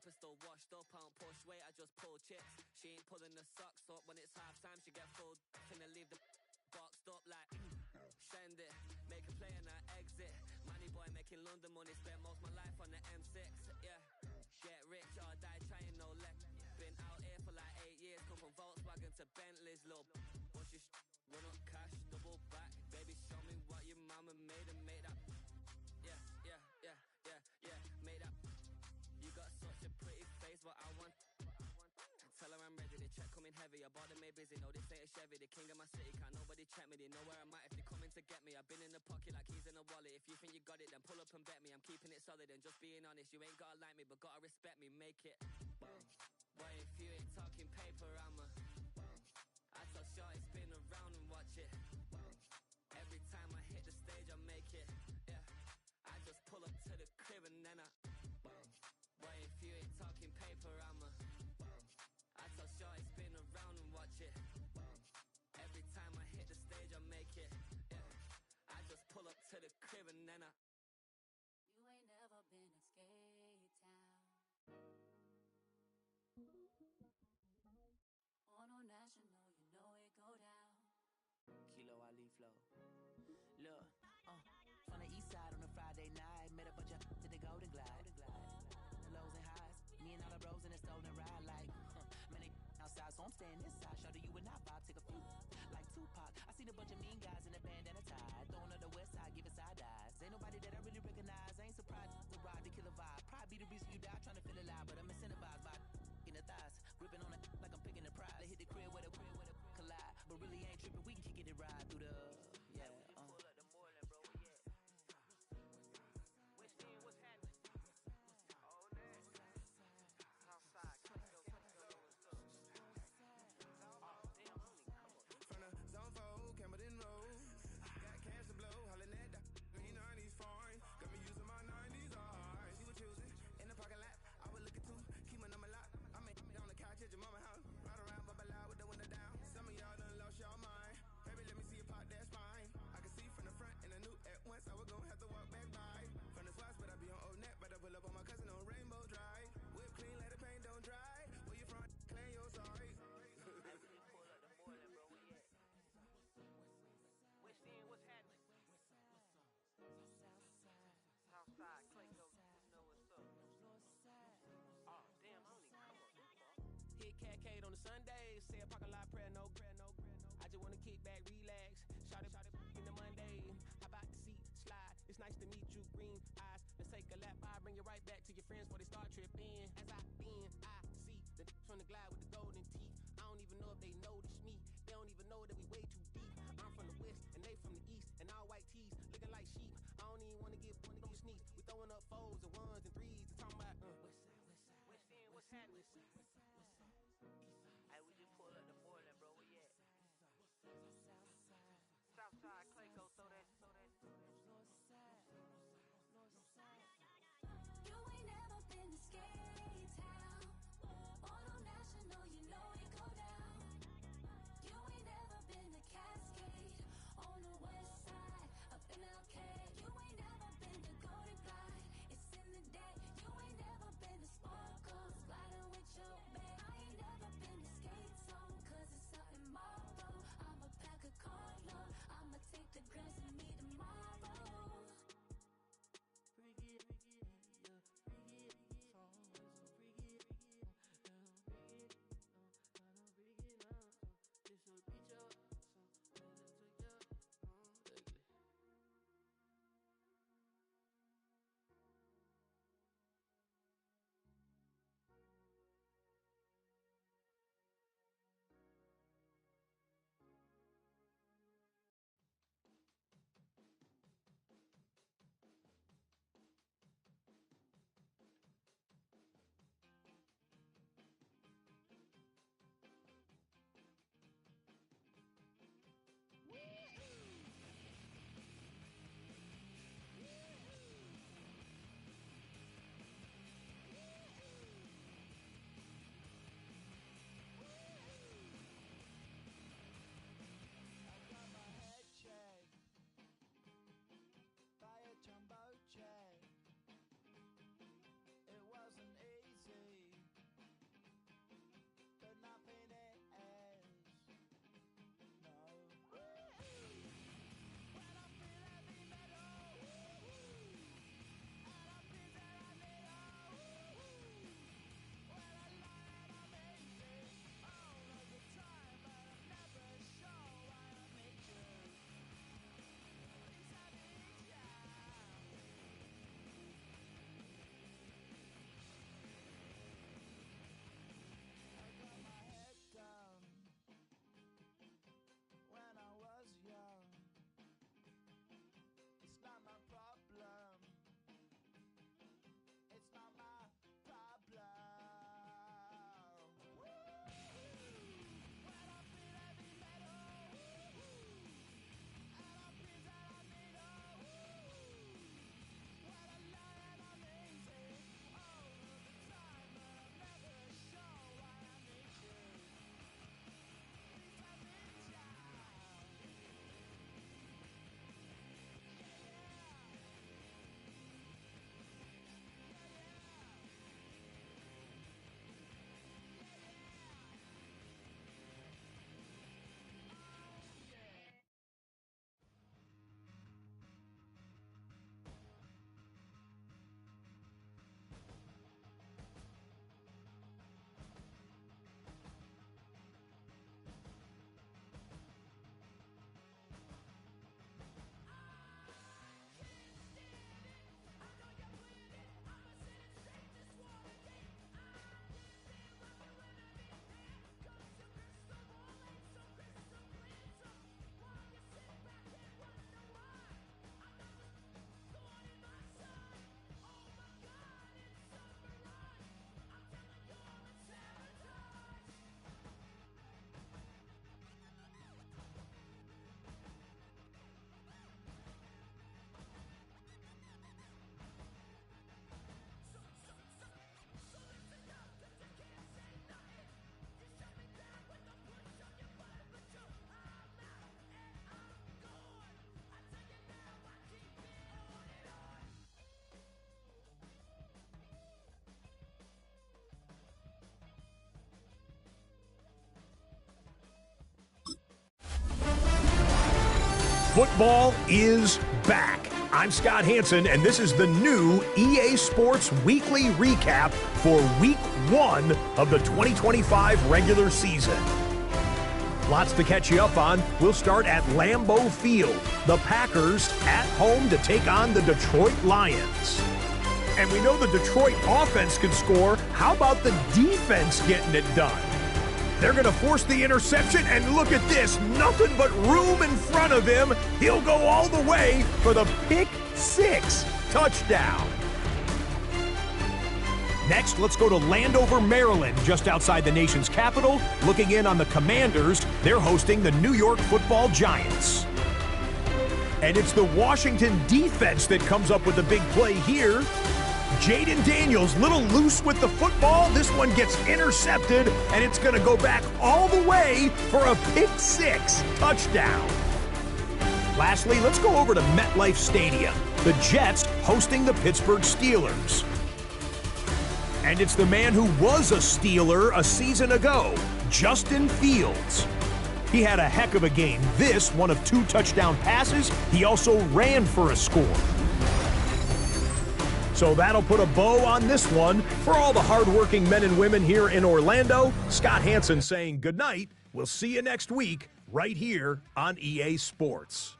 pistol washed up, I don't push weight, I just pull chips. She ain't pulling the socks up when it's half time, she get full. Finna leave the boxed up like send it, make a play and I exit. Money boy making London money, spent most of my life on the M6. Yeah, get rich or die trying, no leg. Been out here for like 8 years, come from Volkswagen to Bentley's, little. What's your run up cash, double back. Baby, show me what your mama made and make that. Yeah, made that. You got such a pretty face, but I want. Tell her I'm ready, the check coming heavy. I bought them made busy, no this ain't a Chevy. The king of my city, can't nobody check me. They know where I'm at if they coming to get me. I've been in the pocket like keys in a wallet. If you think you got it, then pull up and bet me. I'm keeping it solid and just being honest. You ain't gotta like me, but gotta respect me, make it. Boy, if you ain't talking paper, I tell Shorty spin around and watch it. Every time I hit the stage, I make it. Yeah, I just pull up to the crib and then boy, if you ain't talking paper, I tell Shorty spin around and watch it. Every time I hit the stage, I make it. Yeah, I just pull up to the crib and then You ain't never been in Skate Town. On national, you know it go down. Kilo Ali flow. Look, from the east side on a Friday night, met a bunch of to the Golden Glide. The lows and highs, me and all the bros in a stolen ride like, man, they outside, so I'm staying inside. Shout to you and I vibe, take a few, like Tupac. I seen a bunch of mean guys in a bandana tie, throwing up the west side, giving side eyes. Ain't nobody that I really recognize, I ain't surprised to ride the killer vibe. Probably be the reason you die, trying to feel alive, but I'm incentivized by in the thighs, gripping on it like I'm picking the prize. They hit the crib with a collide, but really ain't tripping. We can kick it and ride through the yeah. Pull up the morning, bro. Yeah. Which end, what's happening? Oh, man. Southside, from the zone 4, Campbellton Road. Got cash to blow, hollering at that. Me 90s foreign, got me using my 90s hard. You were choosing in the parking lot. I would look at two, keep my number locked. I make on the couch at your mama house. Ride around, bubble loud with the window down. Some of y'all done lost y'all mind. Baby, let me see you pop that spine. I can see from the front and I knew at once I was gonna have to walk back by. From the spots, but I be on Old Net. Better pull up on my cousin on Rainbow Drive. Whip clean, let the paint don't dry. Where you from? Claim your sorry. pull up the morning, bro. We at which end, what's happening? Southside, Clayco, you know what's up. Oh, damn, I don't even come up this far. Hit Catcade on the Sundays, say a parking lot prayer, no. I just wanna kick back, relax. Shout it in the Monday. How about the seat, slide? It's nice to meet you, green eyes. Let's take a lap, I'll bring you right back to your friends before they start tripping. As I bend, I see the from the glide with the golden teeth. I don't even know if they notice me. They don't even know that we way too deep. I'm from the west and they from the east, and all white tees looking like sheep. I don't even wanna get one of them sneaks. We throwing up fours and ones and threes and talking about what's happening? Hey, we just pull up the morning, bro. Where you at? Southside, Clayco, throw that. You ain't never been to Skate Town. On national, you know it go down. You ain't never been to Cascade. On the west side, up in LK. You ain't never been to Golden Glide. It's in the day. You ain't never been to Sparkles, gliding with your babe. I ain't never been to Skate Zone, cause it's out in Marlboro. I'ma pack a carload, I'ma take the grand Football is back. I'm Scott Hansen, and this is the new EA Sports Weekly Recap for Week 1 of the 2025 regular season. Lots to catch you up on. We'll start at Lambeau Field. The Packers at home to take on the Detroit Lions. And we know the Detroit offense can score. How about the defense getting it done? They're going to force the interception, and look at this. Nothing but room in front of him. He'll go all the way for the pick 6 touchdown. Next, let's go to Landover, Maryland, just outside the nation's capital. Looking in on the Commanders, they're hosting the New York Football Giants. And it's the Washington defense that comes up with the big play here. Jaden Daniels, little loose with the football. This one gets intercepted, and it's going to go back all the way for a pick 6 touchdown. Lastly, let's go over to MetLife Stadium. The Jets hosting the Pittsburgh Steelers. And it's the man who was a Steeler a season ago, Justin Fields. He had a heck of a game. This, one of 2 touchdown passes. He also ran for a score. So that'll put a bow on this one. For all the hardworking men and women here in Orlando, Scott Hansen saying goodnight. We'll see you next week right here on EA Sports.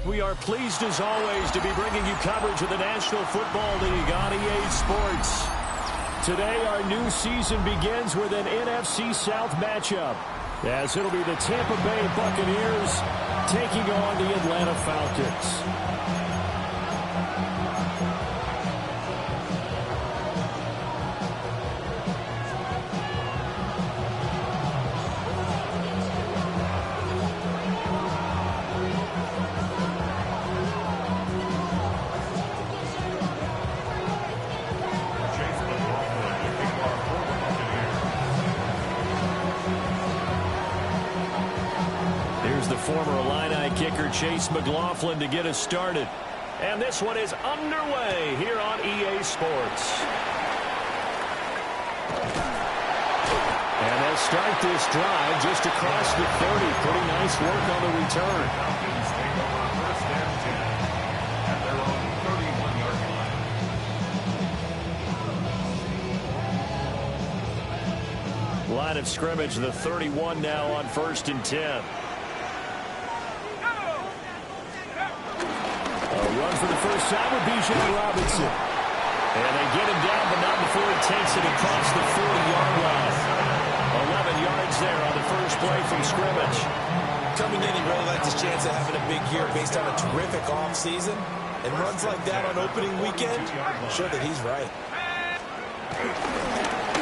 We are pleased as always to be bringing you coverage of the National Football League on EA Sports. Today our new season begins with an NFC South matchup, as it'll be the Tampa Bay Buccaneers taking on the Atlanta Falcons. Former Illini kicker Chase McLaughlin to get us started. And this one is underway here on EA Sports. And they'll start this drive just across the 30. Pretty nice work on the return. Falcons take over first and 10 at their own 31-yard line. Line of scrimmage, the 31 now on 1st and 10. Run for the first time with Bijan Robinson. And they get him down, but not before he takes it across the 40-yard line. 11 yards yards there on the first play from scrimmage. Coming in, he really liked his chance of having a big year based on a terrific offseason. And runs like that on opening weekend show that he's right.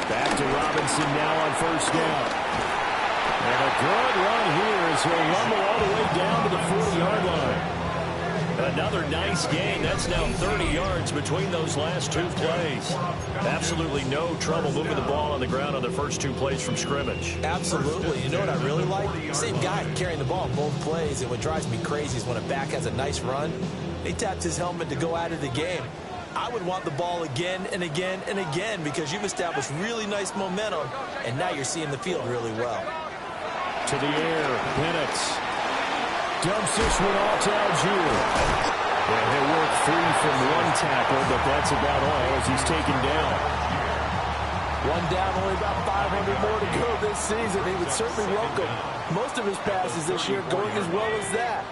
Back to Robinson now on first down. And a good run here as he'll rumble all the way down to the 40-yard line. Another nice gain. That's now 30 yards between those last two plays. Absolutely no trouble moving the ball on the ground on the first two plays from scrimmage. Absolutely. You know what I really like? Same guy carrying the ball in both plays. And what drives me crazy is when a back has a nice run, he taps his helmet to go out of the game. I would want the ball again and again and again because you've established really nice momentum, and now you're seeing the field really well. To the air, Penix dumps this one off to Algier. And he'll work free from one tackle, but that's about all as he's taken down. One down, only about 500 more to go this season. He would certainly welcome most of his passes this year going as well as that.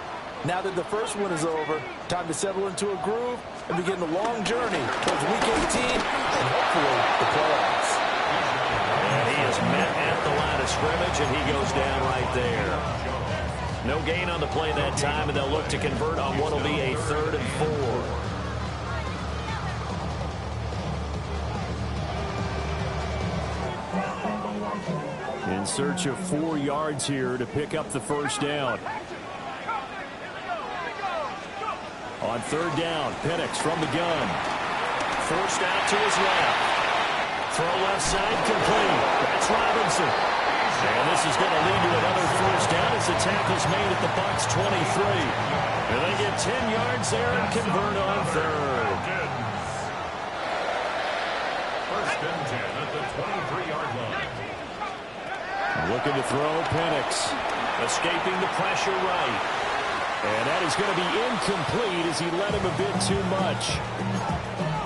Now that the first one is over, time to settle into a groove and begin the long journey towards Week 18 and hopefully the playoffs. And he is met at the line of scrimmage, and he goes down right there. No gain on the play that time, and they'll look to convert on what will be a 3rd and 4. In search of 4 yards here to pick up the first down. On 3rd down, Penix from the gun. Forced out to his left. Throw left side complete. That's Robinson. And this is going to lead to another first down as the tackle's made at the Bucs 23. And they get 10 yards there and convert on 3rd. First and 10 at the 23-yard line. Looking to throw, Penix. Escaping the pressure right. And that is going to be incomplete as he let him a bit too much.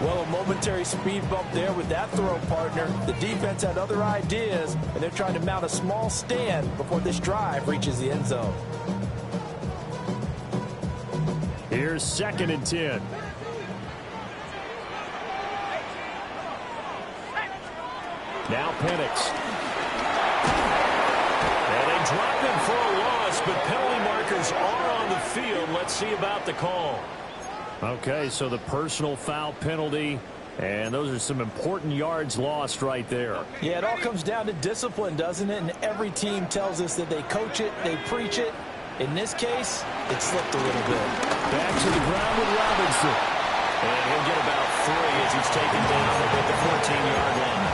Well, a momentary speed bump there with that throw, partner. The defense had other ideas, and they're trying to mount a small stand before this drive reaches the end zone. Here's 2nd and 10. Now Penix. And they drop him for a loss, but penalty markers are on the field. Let's see about the call. Okay, so the personal foul penalty, and those are some important yards lost right there. Yeah, it all comes down to discipline, doesn't it? And every team tells us that they coach it, they preach it. In this case, it slipped a little bit. Back to the ground with Robinson. And he'll get about 3 as he's taken down at the 14-yard line.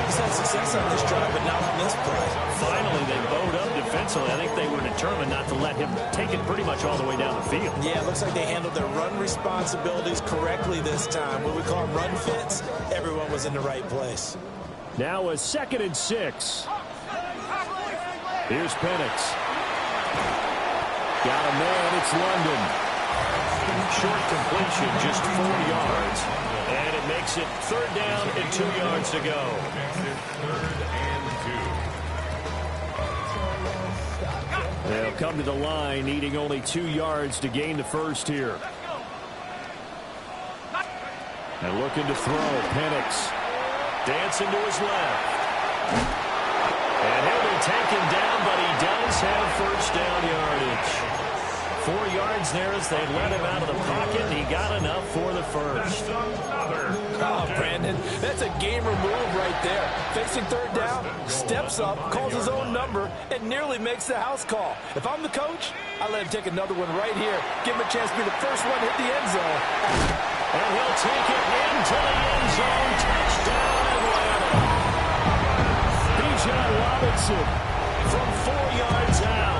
He's had success on this drive, but not on this play. Finally, they bowed up defensively. I think they were determined not to let him take it pretty much all the way down the field. Yeah, it looks like they handled their run responsibilities correctly this time. What we call run fits, everyone was in the right place. Now a 2nd and 6. Here's Penix. Got a man, it's London. Short completion, just 4 yards. And it makes it 3rd down and 2 yards to go. 3rd and 2. They'll come to the line, needing only 2 yards to gain the first here. And looking to throw, Penix. Dancing to his left. And he'll be taken down, but he does have first down yardage. 4 yards there as they let him out of the pocket, and he got enough for the first. Oh, Brandon, that's a gamer move right there. Facing 3rd down, steps up, calls his own number, and nearly makes the house call. If I'm the coach, I let him take another one right here. Give him a chance to be the first one to hit the end zone. And he'll take it into the end zone. Touchdown, Atlanta. Bijan Robinson from 4 yards out.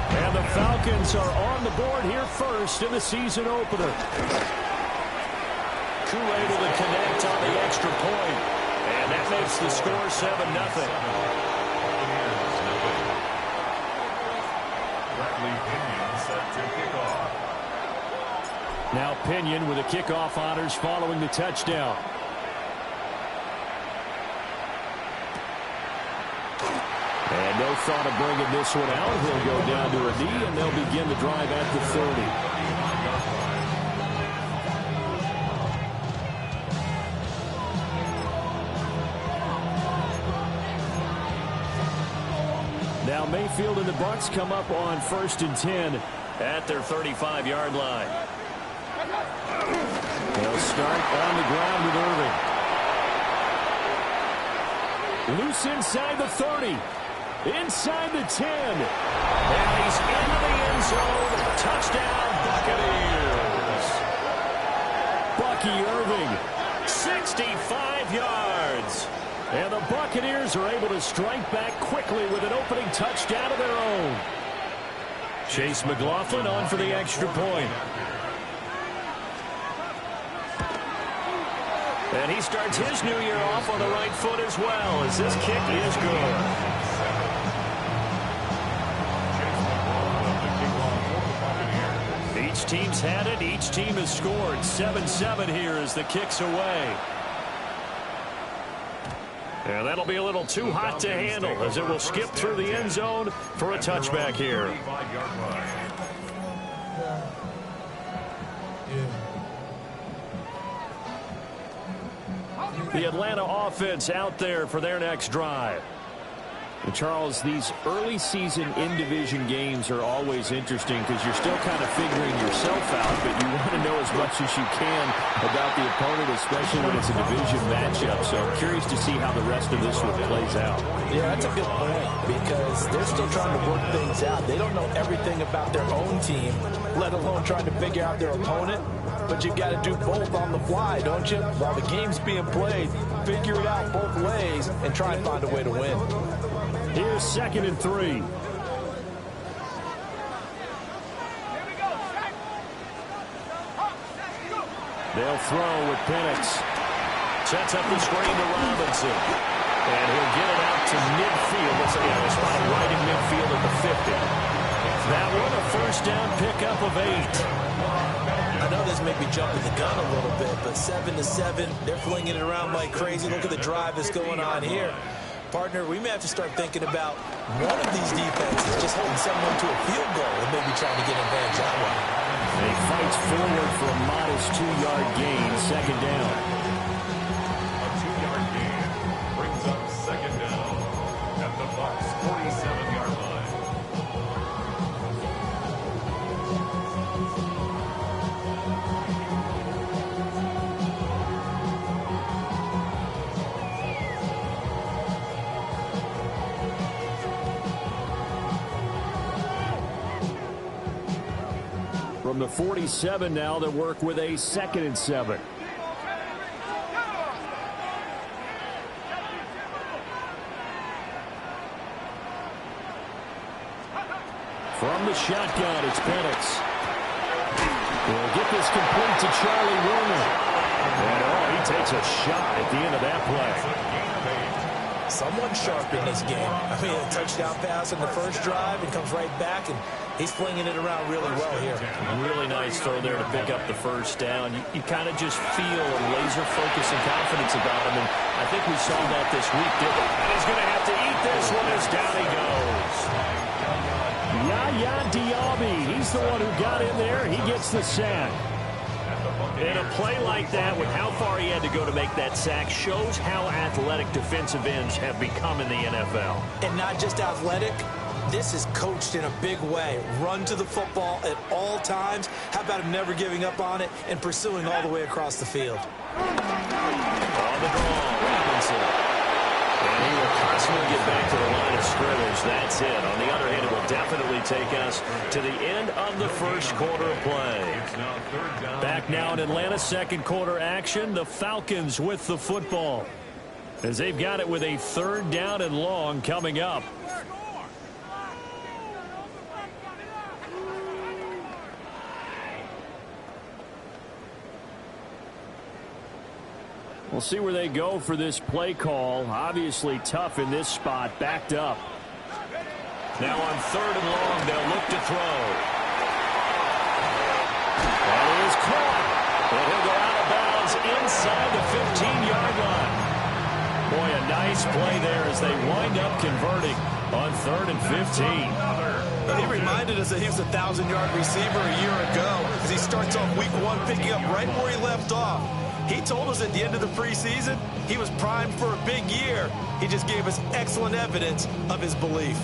And the Falcons are on the board here first in the season opener. Koo able to connect on the extra point. And that makes the score 7-0. Set to kick off. Now Pinion with the kickoff honors following the touchdown. And no thought of bringing this one out. He'll go down to a knee, and they'll begin the drive at the 30. Now Mayfield and the Bucs come up on 1st and 10 at their 35-yard line. They'll start on the ground with Irving. Loose inside the 30. Inside the 10. And he's into the end zone. Touchdown, Buccaneers. Bucky Irving, 65 yards. And the Buccaneers are able to strike back quickly with an opening touchdown of their own. Chase McLaughlin on for the extra point. And he starts his new year off on the right foot as well, as this kick is good. Each team's had it. Each team has scored. 7-7 here as the kick's away. And that'll be a little too hot to handle as it will skip through the end zone for a touchback here. The Atlanta offense out there for their next drive. And Charles, these early season in-division games are always interesting because you're still kind of figuring yourself out, but you want to know as much as you can about the opponent, especially when it's a division matchup. So I'm curious to see how the rest of this one plays out. Yeah, that's a good point because they're still trying to work things out. They don't know everything about their own team, let alone trying to figure out their opponent. But you've got to do both on the fly, don't you? While the game's being played, figure it out both ways and try and find a way to win. Here's 2nd and 3. They'll throw with Penix. Sets up the screen to Robinson. And he'll get it out to midfield. Looks like a spot right in midfield at the 50. That one a first down pickup of 8. I know this may be jumping the gun a little bit, but 7-7, they're flinging it around like crazy. Look at the drive that's going on here. Partner, we may have to start thinking about one of these defenses just holding someone to a field goal and maybe trying to get an advantage that way. He fights forward for a modest 2-yard gain, 2nd down. A 2-yard gain brings up 2nd down at the Bucs' 47-yard line. From the 47 now, they work with a 2nd and 7. From the shotgun, it's Penix. He'll get this complete to Charlie Woerner. And he takes a shot at the end of that play. Someone sharp in this game. I mean, a touchdown pass in the first drive and comes right back, and he's flinging it around really well here. Really nice throw there to pick up the first down. You kind of just feel a laser focus and confidence about him, and I think we saw that this week, didn't we? And he's going to have to eat this one as down he goes. Yaya Diaby, he's the one who got in there. He gets the sack. And a play like that, with how far he had to go to make that sack, shows how athletic defensive ends have become in the NFL. And not just athletic, this is coached in a big way. Run to the football at all times. How about him never giving up on it and pursuing all the way across the field? On the draw, Robinson. And he will constantly get back to the line of scrimmage. That's it. On the other hand, it will definitely take us to the end of the first quarter of play. Back now in Atlanta, second quarter action. The Falcons with the football, as they've got it with a 3rd down and long coming up. We'll see where they go for this play call. Obviously tough in this spot, backed up. Now on 3rd and long, they'll look to throw. And he is caught. And he'll go out of bounds inside the 15-yard line. Boy, a nice play there as they wind up converting on 3rd and 15. He reminded us that he was a 1,000-yard receiver a year ago as he starts off week 1 picking up right where he left off. He told us at the end of the preseason he was primed for a big year. He just gave us excellent evidence of his belief.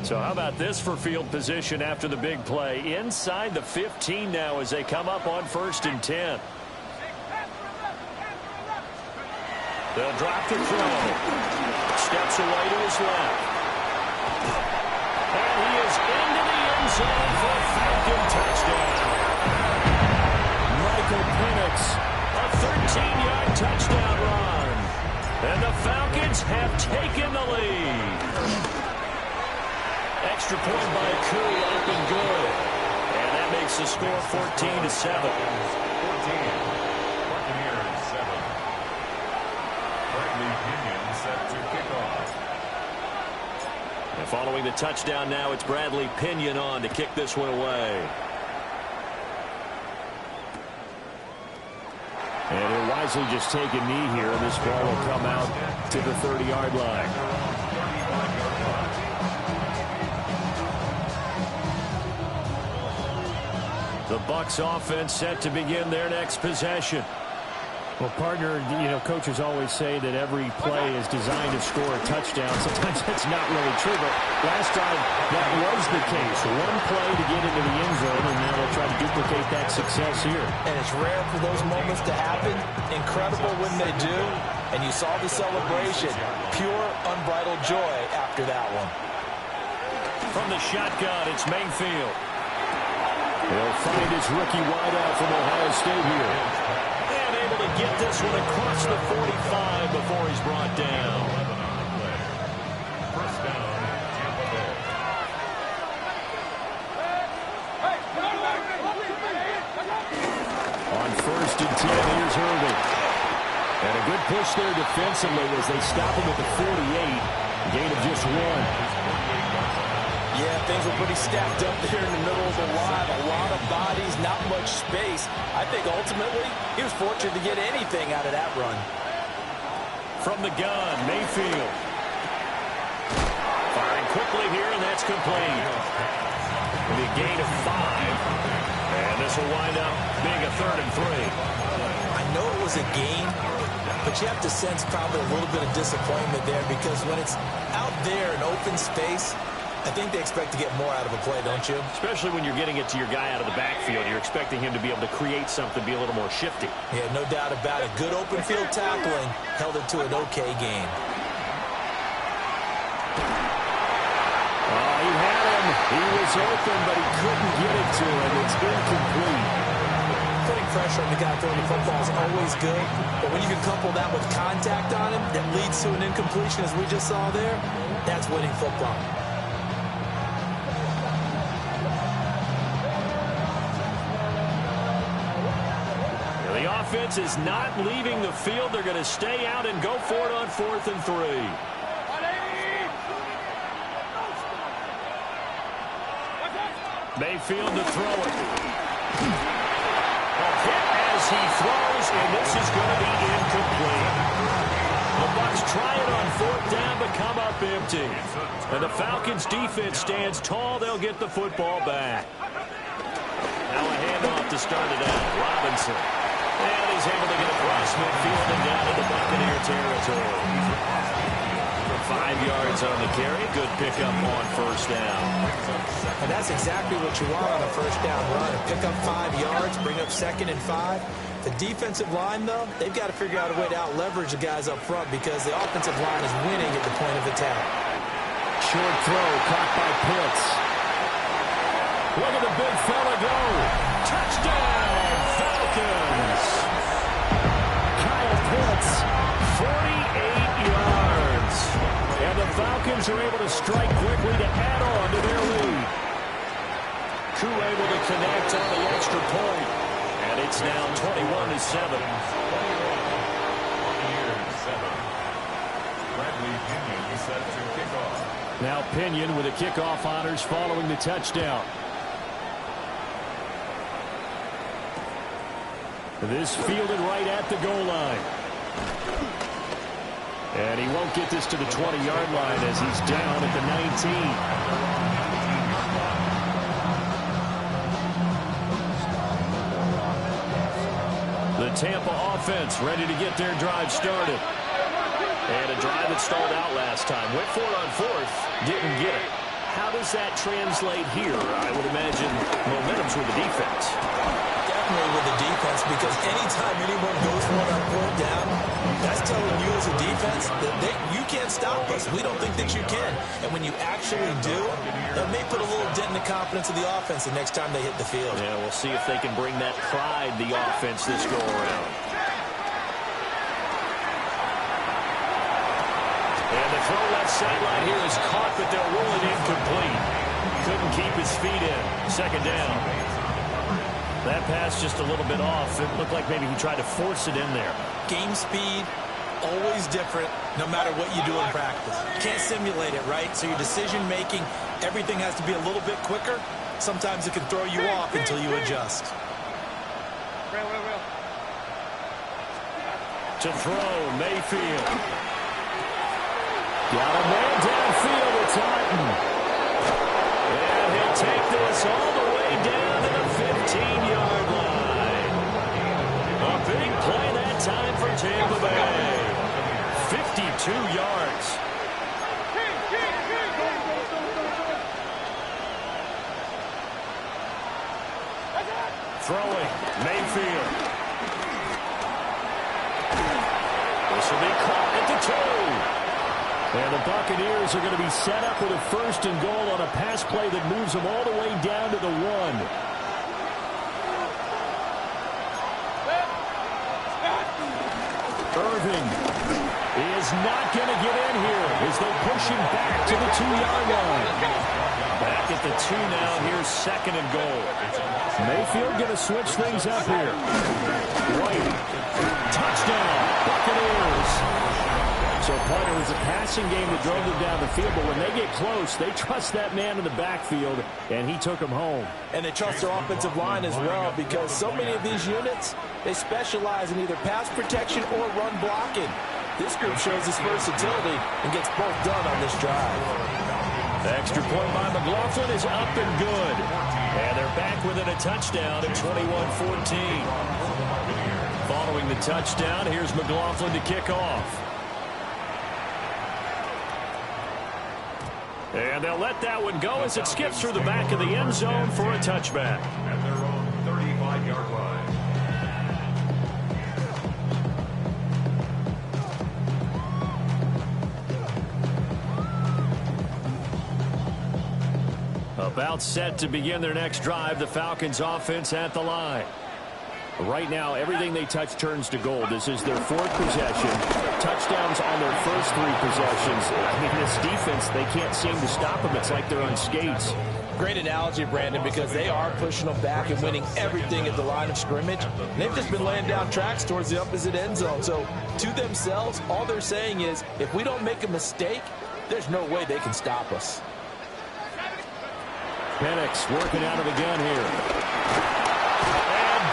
So how about this for field position after the big play? Inside the 15 now as they come up on 1st and 10. They'll drop the throw. Steps away to his left. And he is into the end zone for a Falcon touchdown. Michael Penix, a 13-yard touchdown run. And the Falcons have taken the lead. Extra point by Koo, up and good. And that makes the score 14-7. 14. Buccaneers 7. Bradley Pinion set to kick off. And following the touchdown now, it's Bradley Pinion on to kick this one away. And he'll wisely just take a knee here, and this ball will come out to the 30-yard line. The Bucs offense set to begin their next possession. Well, partner, coaches always say that every play is designed to score a touchdown. Sometimes that's not really true, but last time that was the case. One play to get into the end zone, and now they'll try to duplicate that success here. And it's rare for those moments to happen. Incredible when they do. And you saw the celebration. Pure, unbridled joy after that one. From the shotgun, it's Mayfield. He'll find his rookie wideout from Ohio State here. And able to get this one across the 45 before he's brought down. First down, Tampa Bay. On 1st and 10, here's Irving. And a good push there defensively as they stop him at the 48. Gain of just 1. Yeah, things were pretty stacked up there in the middle of the line. A lot of bodies, not much space. I think ultimately he was fortunate to get anything out of that run. From the gun, Mayfield. Firing quickly here, and that's complete. With a gain of 5. And this will wind up being a 3rd and 3. I know it was a gain, but you have to sense probably a little bit of disappointment there because when it's out there in open space, I think they expect to get more out of a play, don't you? Especially when you're getting it to your guy out of the backfield. You're expecting him to be able to create something, be a little more shifty. Yeah, no doubt about it. Good open field tackling held it to an okay game. Oh, he had him. He was open, but he couldn't get it to him. It's incomplete. Putting pressure on the guy throwing the football is always good, but when you can couple that with contact on him that leads to an incompletion, as we just saw there, that's winning football. The offense is not leaving the field. They're going to stay out and go for it on 4th and 3. Mayfield to throw it. A hit as he throws, and this is going to be incomplete. The Bucs try it on 4th down, but come up empty. And the Falcons' defense stands tall. They'll get the football back. Now a handoff to start it out. Robinson. And he's able to get across midfield and down into Buccaneer territory. For 5 yards on the carry. Good pickup on 1st down. And that's exactly what you want on a 1st down run. Pick up 5 yards, bring up 2nd and 5. The defensive line, though, they've got to figure out a way to out-leverage the guys up front because the offensive line is winning at the point of attack. Short throw caught by Pitts. Look at the big fella go. Touchdown, Falcons. Kyle Pitts, 48 yards. And the Falcons are able to strike quickly to add on to their lead. Koo able to connect on the extra point. And it's now 21-7. Bradley Pinion set to kick off. now Pinion with the kickoff honors following the touchdown. This fielded right at the goal line. And he won't get this to the 20-yard line as he's down at the 19. The Tampa offense ready to get their drive started. And a drive that stalled out last time. Went for it on 4th. Didn't get it. how does that translate here? I would imagine momentum's with the defense. Definitely with the defense, because anytime anyone goes for it on fourth down, that's telling you as a defense that you can't stop us. We don't think that you can. And when you actually do, that may put a little dent in the confidence of the offense the next time they hit the field. Yeah, we'll see if they can bring that pride, the offense, this go around. And the throw left sideline here is caught, but they'll roll it incomplete. Couldn't keep his feet in. Second down. That pass just a little bit off. It looked like maybe he tried to force it in there. Game speed, always different, no matter what you do in practice. You can't simulate it, right? So your decision-making, everything has to be a little bit quicker. Sometimes it can throw you off until you adjust. To throw, Mayfield. Got a man downfield, it's Martin. And he'll take this all the way down to the 15-yard line. A big play that time for Tampa Bay. 52 yards. Throwing, Mayfield. This will be caught at the 2. And the Buccaneers are going to be set up with a 1st and goal on a pass play that moves them all the way down to the 1. Irving is not going to get in here as they push him back to the 2-yard line. Back at the 2 now. Here's 2nd and goal. Mayfield going to switch things up here. White. Touchdown. Buccaneers. So, part it was a passing game that drove them down the field, but when they get close, they trust that man in the backfield, and he took them home. And they trust their offensive line as well, because so many of these units, they specialize in either pass protection or run blocking. This group shows its versatility and gets both done on this drive. The extra point by McLaughlin is up and good. And they're back within a touchdown at 21-14. Following the touchdown, here's McLaughlin to kick off. And they'll let that one go as it skips through the back of the end zone for a touchback. At their own 35-yard line. About set to begin their next drive, the Falcons offense at the line. Right now, everything they touch turns to gold. This is their 4th possession. Touchdowns on their first 3 possessions. I mean, this defense, they can't seem to stop them. It's like they're on skates. Great analogy, Brandon, because they are pushing them back and winning everything at the line of scrimmage. And they've just been laying down tracks towards the opposite end zone. So, to themselves, all they're saying is, if we don't make a mistake, there's no way they can stop us. Penix working out of the gun here.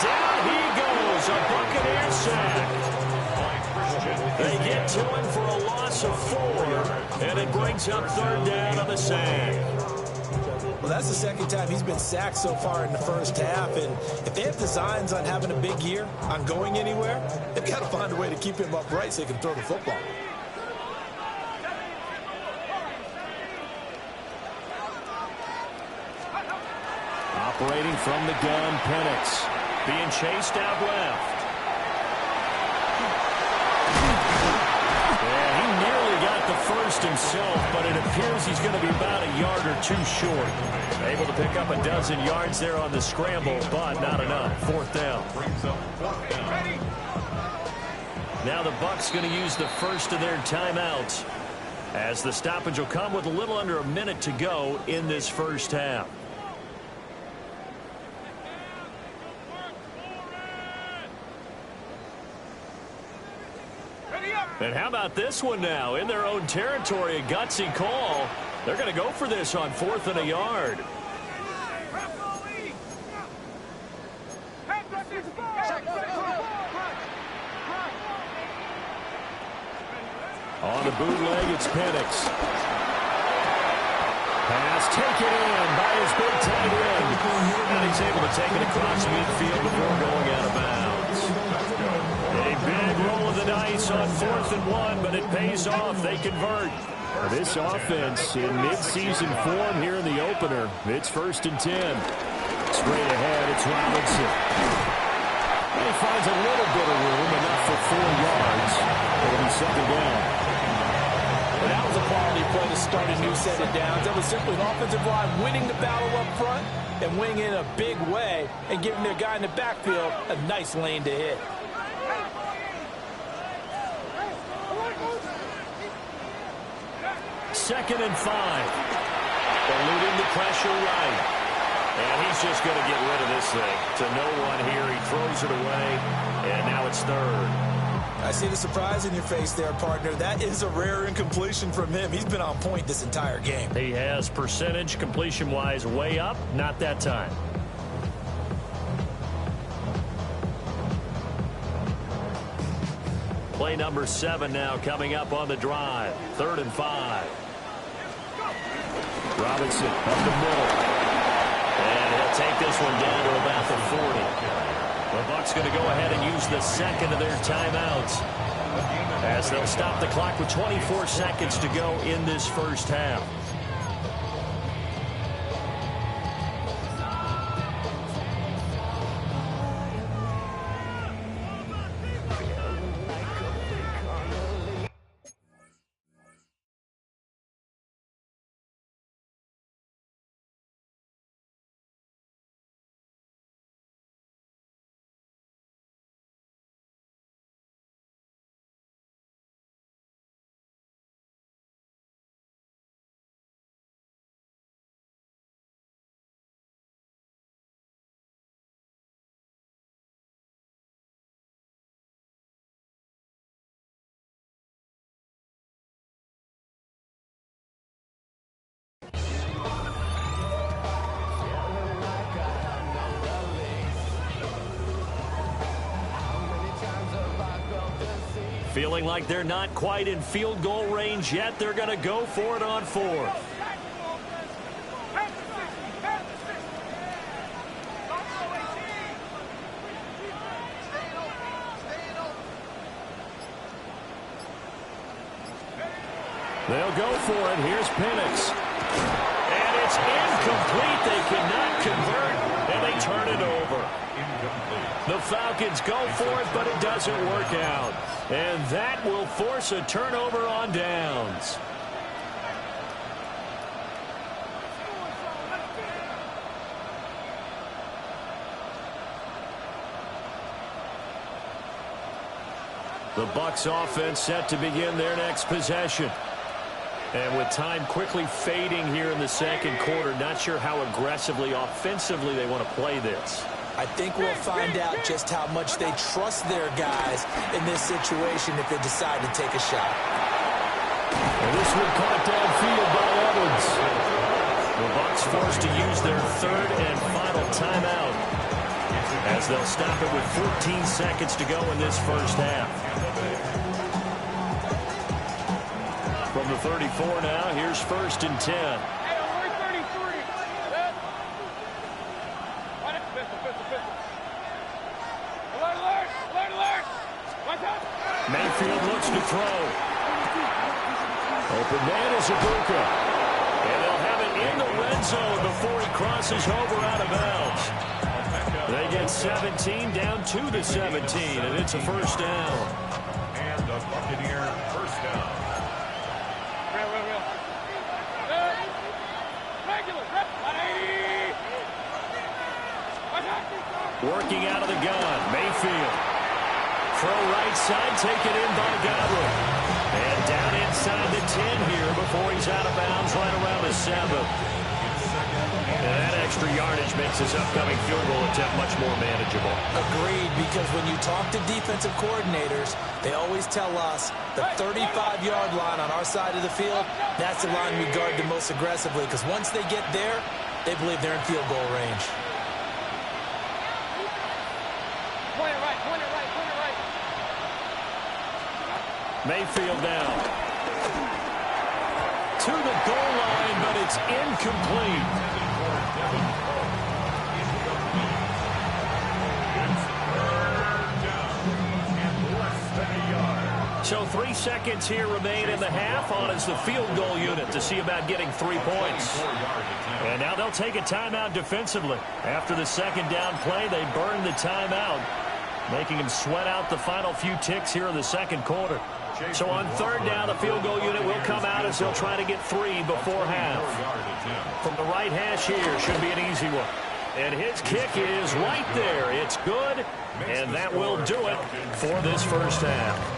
Down he goes, a Buccaneer sack. They get to him for a loss of 4, and it brings up 3rd down on the sack. Well, that's the 2nd time he's been sacked so far in the first half, and if they have designs on having a big year, on going anywhere, they've got to find a way to keep him upright so he can throw the football. Operating from the gun, Penix. Being chased out left. Yeah, he nearly got the 1st himself, but it appears he's going to be about a yard or 2 short. Able to pick up a dozen yards there on the scramble, but not enough. 4th down. Now the Bucs going to use the first of their timeouts, as the stoppage will come with a little under a minute to go in this first half. And how about this one now? In their own territory, a gutsy call. They're going to go for this on 4th and a yard. On the bootleg, it's Penix. Pass taken in by his big tight end. And he's able to take it across midfield before going out of bounds. A big roll of the dice on 4th and 1, but it pays off. They convert. This offense in mid-season form here in the opener. It's 1st and 10. Straight ahead, it's Robinson. And he finds a little bit of room, enough for 4 yards. It'll be 2nd down. Well, that was a quality play to start a new set of downs. That was simply the offensive line winning the battle up front and winning in a big way and giving their guy in the backfield a nice lane to hit. Second and 5. Eluding the pressure right. And he's just going to get rid of this thing. To no one here. He throws it away. And now it's 3rd. I see the surprise in your face there, partner. That is a rare incompletion from him. He's been on point this entire game. He has percentage completion-wise way up. Not that time. Play number 7 now coming up on the drive. 3rd and 5. Robinson up the middle. And he'll take this one down to about the 40. The Bucs going to go ahead and use the 2nd of their timeouts as they'll stop the clock with 24 seconds to go in this first half. Feeling like they're not quite in field goal range yet. They're going to go for it on 4th. They'll go for it. Here's Penix. And it's incomplete. They cannot convert, and they turn it over. The Falcons go for it, but it doesn't work out. And that will force a turnover on downs. The Bucs offense set to begin their next possession. And with time quickly fading here in the second quarter, not sure how aggressively, offensively they want to play this. I think we'll find out just how much they trust their guys in this situation if they decide to take a shot. And this one caught downfield by Evans. The Bucs forced to use their 3rd and final timeout as they'll stop it with 14 seconds to go in this first half. From the 34 now, here's 1st and 10. Mayfield looks to throw. Open man is Ibuka. And they'll have it in the red zone before he crosses over out of bounds. They get 17 down to the 17, and it's a 1st down. And the Buccaneer 1st down. Working out of the gun, Mayfield. Throw right side, taken in by Godwin. And down inside the 10 here before he's out of bounds right around the 7. And that extra yardage makes this upcoming field goal attempt much more manageable. Agreed, because when you talk to defensive coordinators, they always tell us the 35-yard line on our side of the field, that's the line we guard the most aggressively, because once they get there, they believe they're in field goal range. Mayfield down. To the goal line, but it's incomplete. So 3 seconds here remain in the half on as the field goal unit to see about getting 3 points. And now they'll take a timeout defensively. After the second down play, they burn the timeout, making him sweat out the final few ticks here in the second quarter. So on third down, the field goal unit will come out as they'll try to get 3 before half. From the right hash here, should be an easy one. And his kick is right there. It's good, and that will do it for this first half.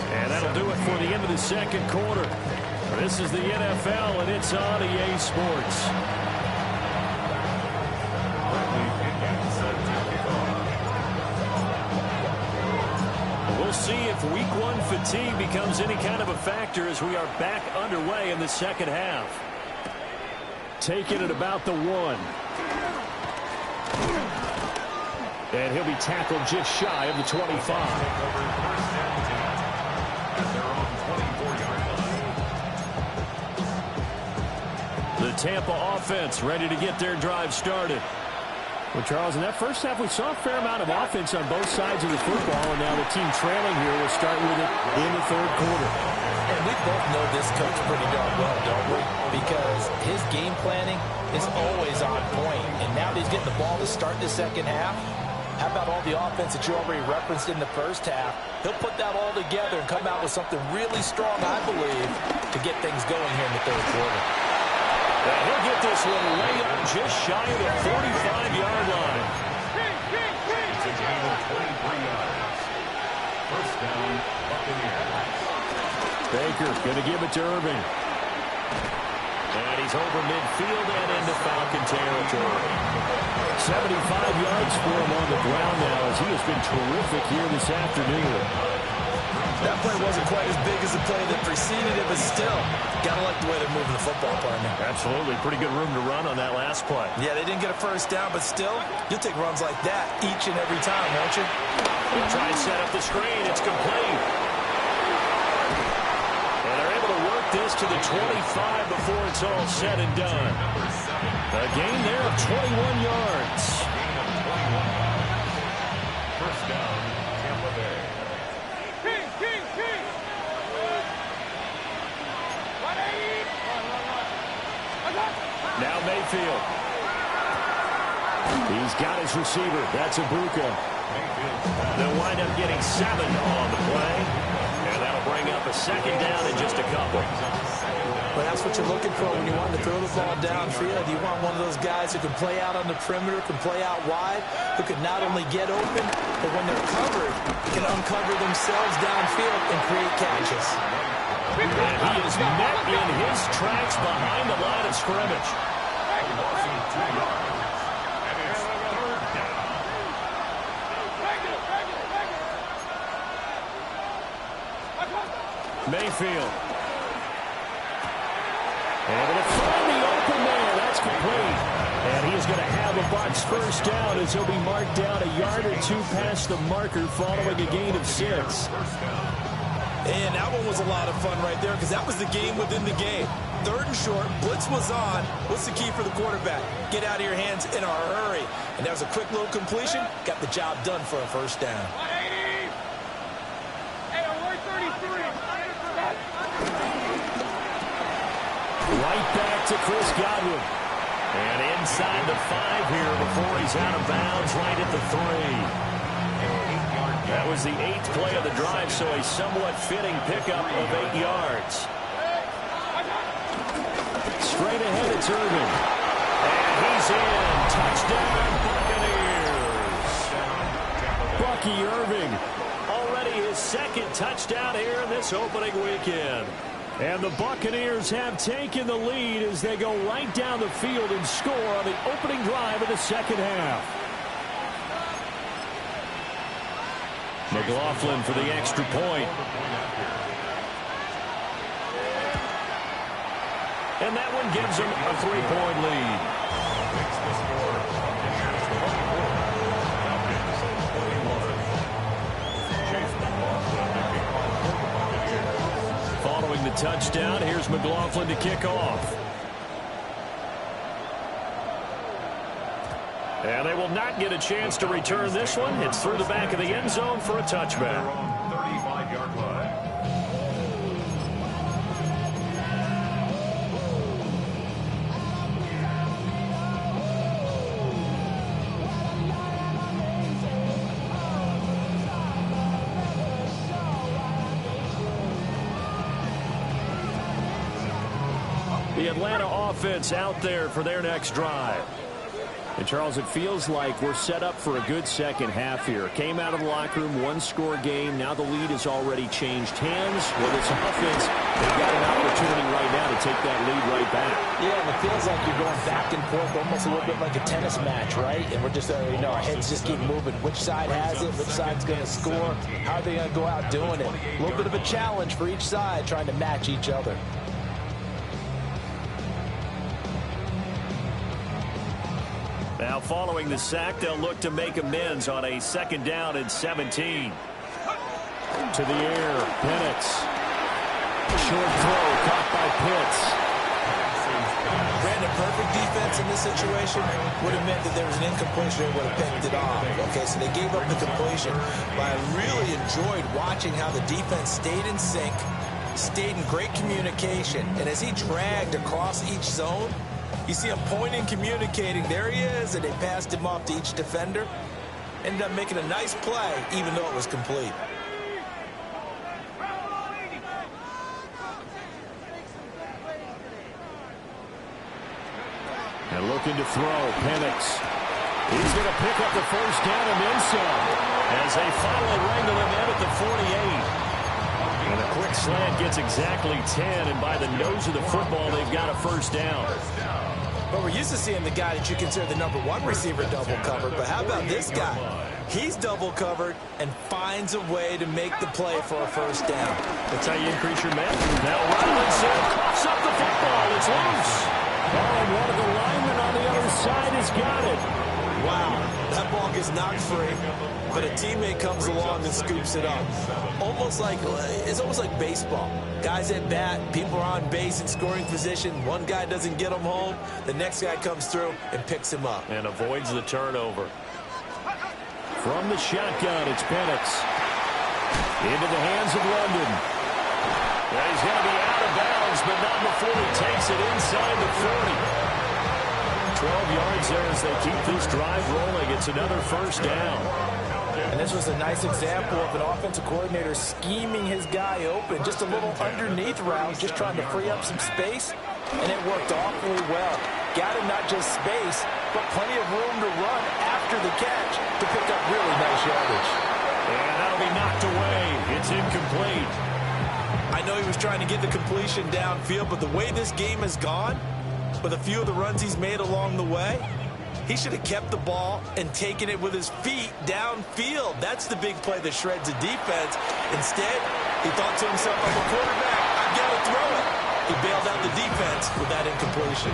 And that'll do it for the end of the second quarter. This is the NFL, and it's on EA Sports. We'll see if Week 1 fatigue becomes any kind of a factor as we are back underway in the second half. Taking it about the 1. And he'll be tackled just shy of the 25. The Tampa offense ready to get their drive started. Well, Charles, in that first half, we saw a fair amount of offense on both sides of the football, and now the team trailing here will start with it in the third quarter. And we both know this coach pretty darn well, don't we? Because his game planning is always on point, and now that he's getting the ball to start the second half, how about all the offense that you already referenced in the first half? He'll put that all together and come out with something really strong, I believe, to get things going here in the third quarter. And he'll get this one way up just shy of the 45-yard line. It's a gain of 23 yards. First down, Buccaneers. Baker going to give it to Irving. And he's over midfield and into Falcon territory. 75 yards for him on the ground now as he has been terrific here this afternoon. That play wasn't quite as big as the play that preceded it, but still, got to like the way they're moving the football, partner. Absolutely. Pretty good room to run on that last play. Yeah, they didn't get a first down, but still, you'll take runs like that each and every time, won't you? He'll try and set up the screen. It's complete. And they're able to work this to the 25 before it's all said and done. A gain there of 21 yards. First down, Tampa Bay. Now Mayfield. He's got his receiver. That's Ibuka. They'll wind up getting 7 on the play. And that'll bring up a second down in just a couple. Well, that's what you're looking for when you want to throw the ball downfield. You want one of those guys who can play out on the perimeter, can play out wide, who can not only get open, but when they're covered, can uncover themselves downfield and create catches. And he is met in his tracks behind the line of scrimmage. Lossing 2 yards. And it's third down. Mayfield. Able to find the open man. That's complete. And he is going to have a box first down as he'll be marked down a yard or 2 past the marker following a gain of 6. And that one was a lot of fun right there because that was the game within the game. Third and short, blitz was on. What's the key for the quarterback? Get out of your hands in a hurry. And that was a quick little completion. Got the job done for a first down. Right back to Chris Godwin. And inside the 5 here before he's out of bounds right at the 3. That was the 8th play of the drive, so a somewhat fitting pickup of 8 yards. Straight ahead, it's Irving. And he's in. Touchdown, Buccaneers. Bucky Irving, already his 2nd touchdown here in this opening weekend. And the Buccaneers have taken the lead as they go right down the field and score on the opening drive of the second half. McLaughlin for the extra point. And that one gives them a 3-point lead. Following the touchdown, here's McLaughlin to kick off. And they will not get a chance to return this one. It's through the back of the end zone for a touchback. 35-yard line. The Atlanta offense out there for their next drive. And, Charles, it feels like we're set up for a good second half here. Came out of the locker room, one-score game. Now the lead has already changed hands. Well, this offense, they've got an opportunity right now to take that lead right back. Yeah, and it feels like you're going back and forth, almost a little bit like a tennis match, right? And we're just, our heads just keep moving. Which side has it? Which side's going to score? How are they going to go out doing it? A little bit of a challenge for each side, trying to match each other. Now, following the sack, they'll look to make amends on a 2nd down and 17. To the air, Penix. Short throw, caught by Pitts. Brandon, perfect defense in this situation would have meant that there was an incompletion and would have picked it off. Okay, so they gave up the completion. But I really enjoyed watching how the defense stayed in sync, stayed in great communication. And as he dragged across each zone, you see him pointing, communicating. There he is, and they passed him off to each defender. Ended up making a nice play, even though it was complete. And looking to throw, Penix. He's going to pick up the 1st down and then some, as they finally wrangle him in at the 48. And a quick slant gets exactly 10, and by the nose of the football, they've got a 1st down. But we're used to seeing the guy that you consider the #1 receiver double covered. But how about this guy? He's double covered and finds a way to make the play for a 1st down. That's how you increase your match. Now Robinson coughs up the football. It's loose. Oh, and one of the linemen on the other side has got it. Wow, that ball gets knocked free, but a teammate comes along and scoops it up. It's almost like baseball. Guys at bat, people are on base in scoring position. One guy doesn't get him home. The next guy comes through and picks him up. And avoids the turnover. From the shotgun, it's Penix. Into the hands of London. Yeah, he's going to be out of bounds, but not before he takes it inside the 40. 12 yards there as they keep this drive rolling. It's another 1st down. And this was a nice example of an offensive coordinator scheming his guy open. Just a little underneath route, just trying to free up some space. And it worked awfully well. Got him not just space, but plenty of room to run after the catch to pick up really nice yardage. And that'll be knocked away. It's incomplete. I know he was trying to get the completion downfield, but the way this game has gone, with a few of the runs he's made along the way, he should have kept the ball and taken it with his feet downfield. That's the big play that shreds a defense. Instead, he thought to himself, I'm a quarterback, I've got to throw it. He bailed out the defense with that incompletion.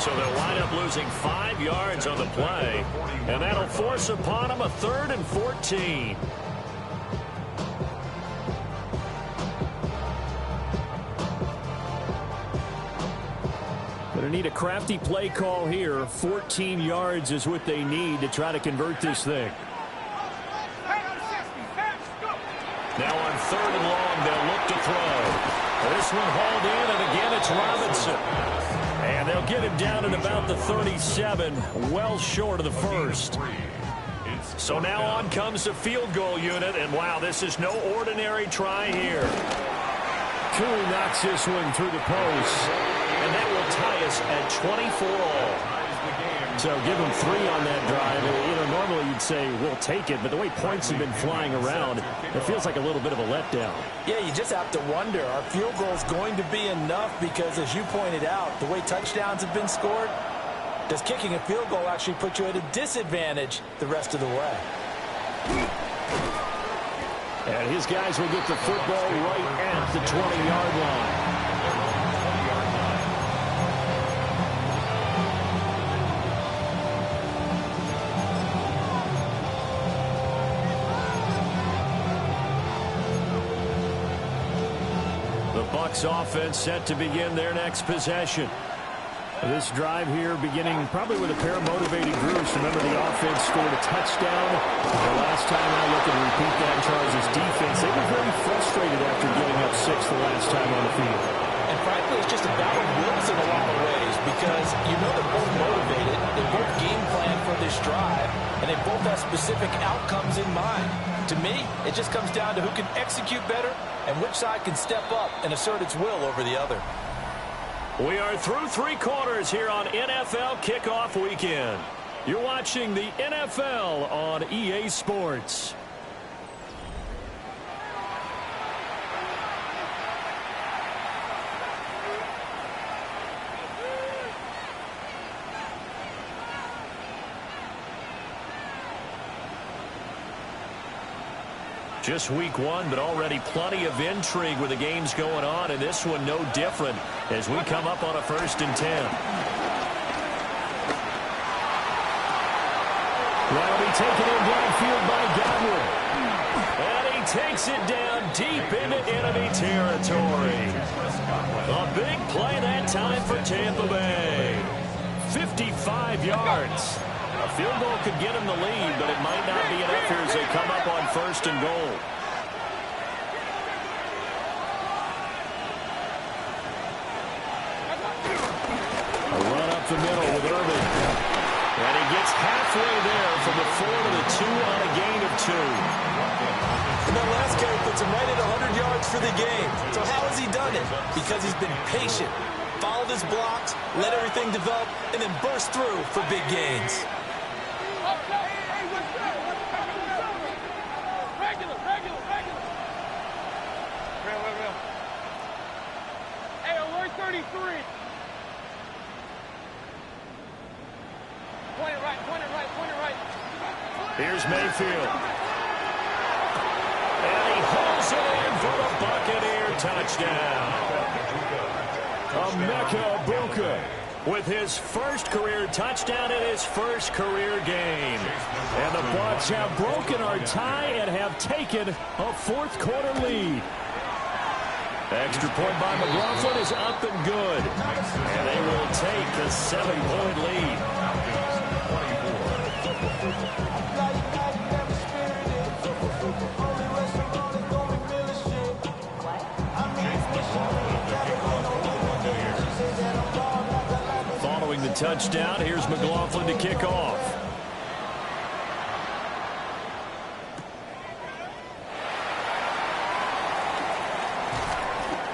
So they'll wind up losing 5 yards on the play, and that'll force upon him a 3rd and 14. Going to need a crafty play call here. 14 yards is what they need to try to convert this thing. Now on 3rd and long, they'll look to throw. This one hauled in, and again it's Robinson. And they'll get him down at about the 37, well short of the 1st. So now on comes the field goal unit, and wow, this is no ordinary try here. Koo knocks this one through the post. And that will tie us at 24 all. So give them 3 on that drive. Normally you'd say we'll take it, but the way points have been flying around, it feels like a little bit of a letdown. Yeah, you just have to wonder, are field goals going to be enough? Because as you pointed out, the way touchdowns have been scored, does kicking a field goal actually put you at a disadvantage the rest of the way? And his guys will get the football right at the 20-yard line. Bucs offense set to begin their next possession. This drive here beginning probably with a pair of motivated groups. Remember, the offense scored a touchdown. The last time I look and repeat that, Charles' defense, they were very frustrated after giving up 6 the last time on the field. And frankly, it's just a battle of wills in a lot of ways because you know they're both motivated. They both game plan for this drive, and they both have specific outcomes in mind. To me, it just comes down to who can execute better and which side can step up and assert its will over the other. We are through 3 quarters here on NFL Kickoff Weekend. You're watching the NFL on EA Sports. Just week 1, but already plenty of intrigue with the games going on, and this one no different as we come up on a 1st and 10. That'll be taken in downfield by Godwin. And he takes it down deep into enemy territory. A big play that time for Tampa Bay. 55 yards. A field goal could get him the lead, but it might not be enough here as they come up on 1st and goal. A run up the middle with Irving. And he gets halfway there from the 4 to the 2 on a gain of 2. And that last carry puts him right at 100 yards for the game. So how has he done it? Because he's been patient, followed his blocks, let everything develop, and then burst through for big gains. Hey, alert 33. Point it right, point it right, point it right. Here's Mayfield. And he hauls it in for the Buccaneer touchdown. Emeka Egbuka with his first career touchdown in his first career game. And the Bucs have broken our tie and have taken a 4th quarter lead. Extra point by McLaughlin is up and good. And they will take a 7-point lead. Following the touchdown, here's McLaughlin to kick off.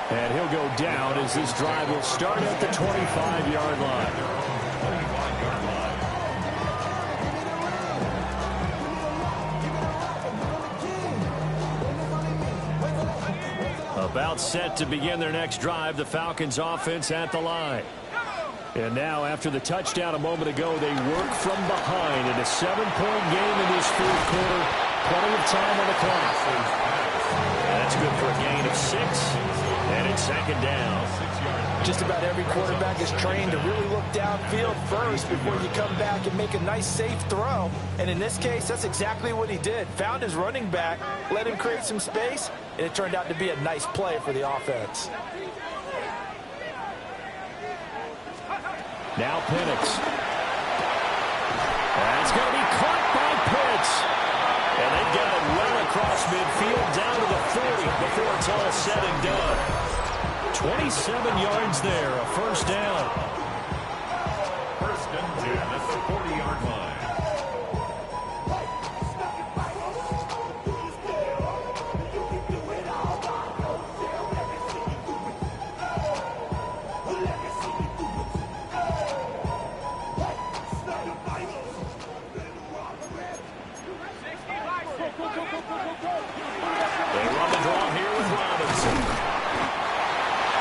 And he'll go down as this drive will start at the 25-yard line. About set to begin their next drive, the Falcons offense at the line. And now, after the touchdown a moment ago, they work from behind in a 7-point game in this 4th quarter. Plenty of time on the clock. And that's good for a gain of 6. And it's 2nd down. Just about every quarterback is trained to really look downfield first before you come back and make a nice, safe throw. And in this case, that's exactly what he did. Found his running back, let him create some space, and it turned out to be a nice play for the offense. Now Penix. That's going to be caught by Pitts. And they've got it well across midfield down to the 40 before it's all said and done. 27 yards there, a 1st down. 1st and 10 at the 40-yard line. They run the draw here with Robinson.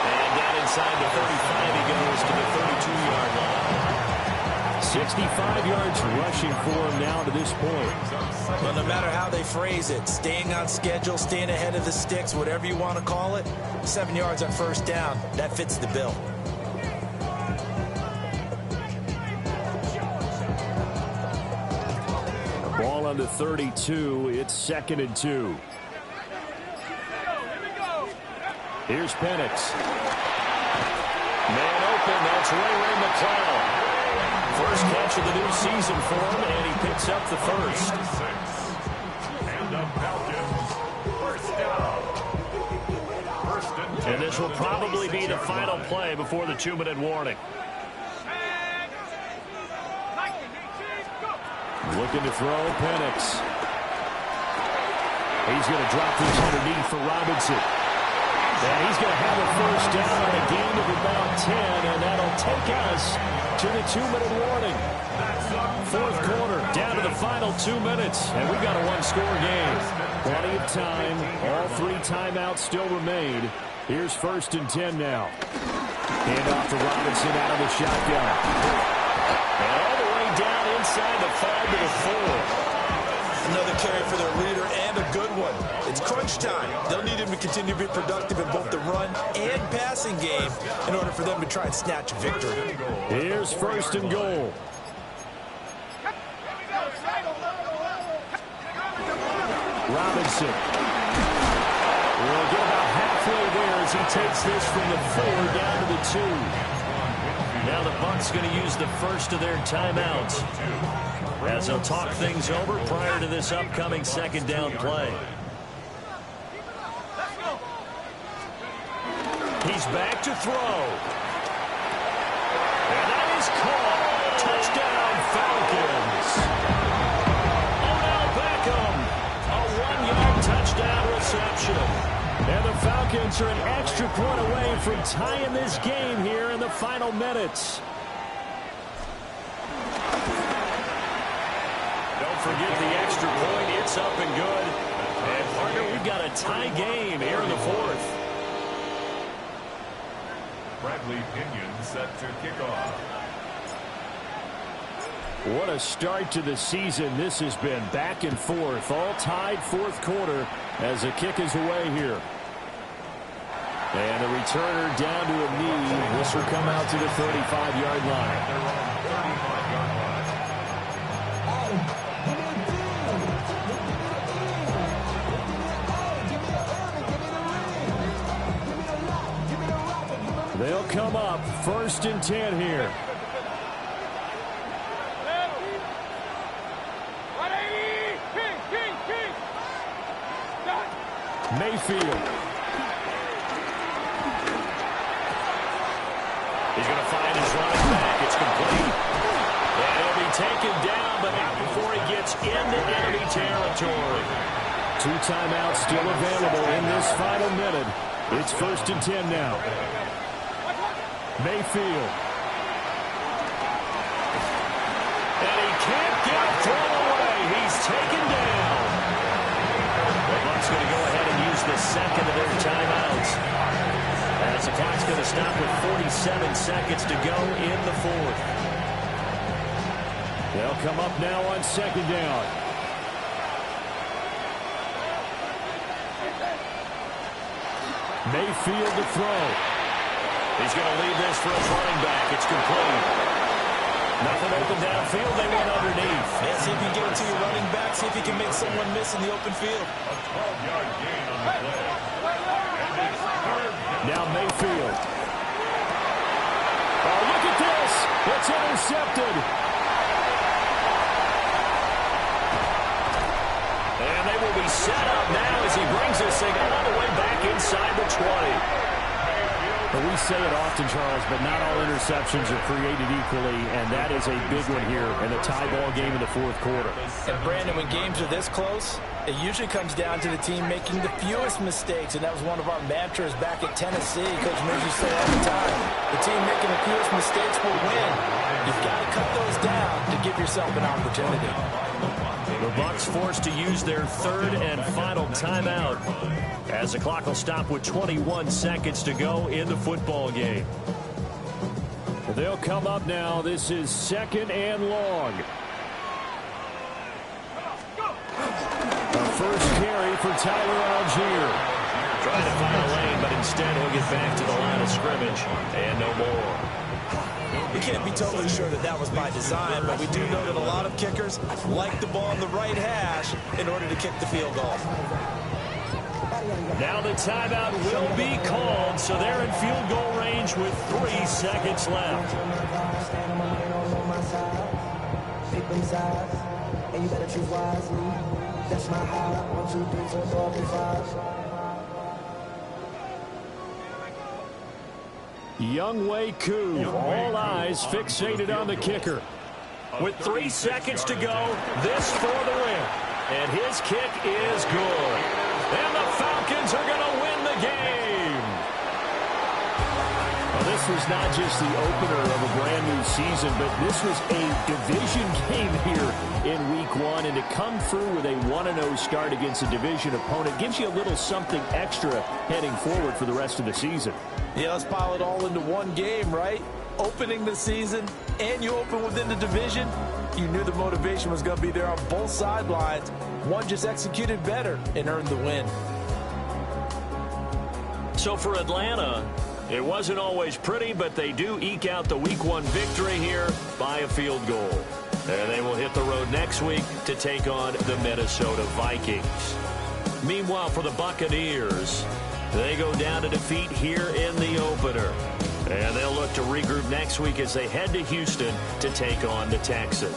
And down inside the 35, he goes to the 32-yard line. 65 yards rushing for him now to this point. Well, no matter how they phrase it, staying on schedule, staying ahead of the sticks, whatever you want to call it, 7 yards on 1st down, that fits the bill. Ball on the 32. It's 2nd and 2. Here's Penix. Man open. That's Ray McCloud. First catch of the new season for him, and he picks up the 1st. And the Falcons, 1st down. 1st and 10. And this will probably be the final play before the 2-minute warning. Looking to throw, Penix. He's going to drop this underneath for Robinson. And he's going to have a first down on a gain of about 10, and that'll take us to the 2-minute warning. Fourth quarter, down to the final 2 minutes, and we've got a one-score game. Plenty of time. All 3 timeouts still remain. Here's 1st and 10 now. Hand off to Robinson out of the shotgun. And all the way down inside the 5 to the 4. Another carry for their leader, and a good one. It's crunch time. They'll need him to continue to be productive in both the run and passing game in order for them to try and snatch a victory. Here's 1st and goal. Robinson will get about halfway there as he takes this from the 4 down to the 2. Now the Bucs going to use the first of their timeouts as they'll talk things over prior to this upcoming 2nd down play. He's back to throw. And that is caught. Touchdown, Falcons. Odell Beckham. A 1-yard touchdown reception. And the Falcons are an extra point away from tying this game here in the final minutes. Don't forget the extra point. It's up and good. And, partner, we've got a tie game here in the 4th. Bradley Pinion set to kick off. What a start to the season. This has been back and forth, all tied 4th quarter as the kick is away here. And the returner down to a knee. This will come out to the 35-yard line. They're on the 35-yard line. They'll come up 1st and 10 here. Mayfield. He's going to find his running back. It's complete. And he'll be taken down, but not before he gets into enemy territory. 2 timeouts still available in this final minute. It's 1st and 10 now. Mayfield. And he can't get a throw away. He's taken down. The Bucs going to go ahead and use the 2nd of their timeouts. As the clock's going to stop with 47 seconds to go in the 4th. They'll come up now on 2nd down. Mayfield to throw. He's going to leave this for a running back. It's complete. Nothing open downfield. They went underneath. Yeah, see if you can get it to your running back. See if you can make someone miss in the open field. A 12-yard gain on the play. And it's 3rd. Now Mayfield. Oh, look at this. It's intercepted. And they will be set up now as he brings this thing all the way back inside the 20. But we say it often, Charles, but not all interceptions are created equally, and that is a big one here in the tie ball game in the 4th quarter. And, Brandon, when games are this close, it usually comes down to the team making the fewest mistakes, and that was one of our mantras back at Tennessee. Coach Mills used to say all the time, the team making the fewest mistakes will win. You've got to cut those down to give yourself an opportunity. The Bucs forced to use their 3rd and final timeout as the clock will stop with 21 seconds to go in the football game. They'll come up now. This is 2nd and long. A first carry for Tyler Algier. Trying to find a lane, but instead he'll get back to the line of scrimmage and no more. We can't be totally sure that that was by design, but we do know that a lot of kickers like the ball on the right hash in order to kick the field goal. Now the timeout will be called, so they're in field goal range with 3 seconds left. Younghoe Koo, all eyes fixated on the kicker. With 3 seconds to go, this for the win. And his kick is good. And the Falcons are going to win the game. this was not just the opener of a brand new season, but this was a division game here in week 1. And to come through with a 1-0 start against a division opponent gives you a little something extra heading forward for the rest of the season. Yeah, let's pile it all into one game, right? Opening the season, and you open within the division. You knew the motivation was going to be there on both sidelines. One just executed better and earned the win. So for Atlanta, it wasn't always pretty, but they do eke out the week 1 victory here by a field goal. And they will hit the road next week to take on the Minnesota Vikings. Meanwhile, for the Buccaneers, they go down to defeat here in the opener. And they'll look to regroup next week as they head to Houston to take on the Texans.